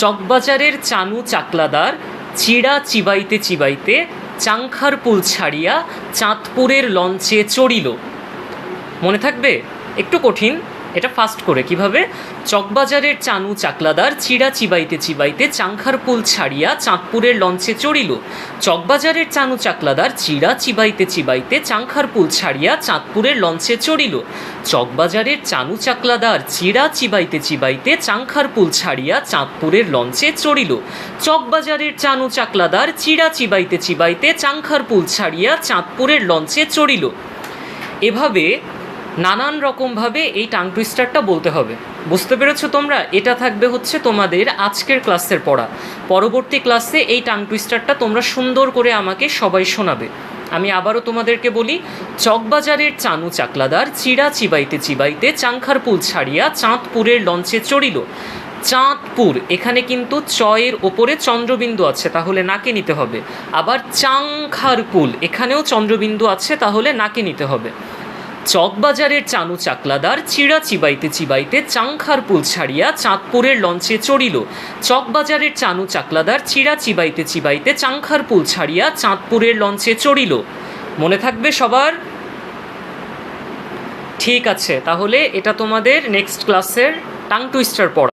চকবাজারের চানু চাকলাদার চিড়া চিবাইতে চিবাইতে চাংখার পুল ছাড়িয়া চাঁদপুরের লঞ্চে চড়িল। মনে থাকবে? একটু কঠিন, এটা ফাস্ট করে। কিভাবে? চকবাজারের চানু চাকলাদার চিড়া চিবাইতে চিবাইতে চাংখার পুল ছাড়িয়া চাঁদপুরের লঞ্চে চড়িল। চকবাজারের চানু চাকলাদার চিড়া চিবাইতে চিবাইতে চাংখার পুল ছাড়িয়া চাঁদপুরের লঞ্চে চড়িল। চকবাজারের চানু চাকলাদার চিড়া চিবাইতে চিবাইতে চাংখার পুল ছাড়িয়া চাঁদপুরের লঞ্চে চড়িল। চকবাজারের চানু চাকলাদার চিড়া চিবাইতে চিবাইতে চাংখার পুল ছাড়িয়া চাঁদপুরের লঞ্চে চড়িল। এভাবে নানান রকমভাবে এই টাং টুইস্টারটা বলতে হবে। বুঝতে পেরেছো তোমরা? এটা থাকবে হচ্ছে তোমাদের আজকের ক্লাসের পড়া। পরবর্তী ক্লাসে এই টাং টুইস্টারটা তোমরা সুন্দর করে আমাকে সবাই শোনাবে। আমি আবারও তোমাদেরকে বলি, চকবাজারের চানু চাকলাদার চিড়া চিবাইতে চিবাইতে চাংখার পুল ছাড়িয়া চাঁদপুরের লঞ্চে চড়িল। চাঁদপুর, এখানে কিন্তু চয়ের ওপরে চন্দ্রবিন্দু আছে, তাহলে নাকে নিতে হবে। আবার চাংখার পুল, এখানেও চন্দ্রবিন্দু আছে, তাহলে নাকে নিতে হবে। চকবাজারের চানু চাকলাদার চিড়া চিবাইতে চিবাইতে চাংখার পুল ছাড়িয়া চাঁদপুরের লঞ্চে চড়িল। চকবাজারের চানু চাকলাদার চিড়া চিবাইতে চিবাইতে চাংখার পুল ছাড়িয়া চাঁদপুরের লঞ্চে চড়িল। মনে থাকবে সবার? ঠিক আছে, তাহলে এটা তোমাদের নেক্সট ক্লাসের টাং টুইস্টার পড়া।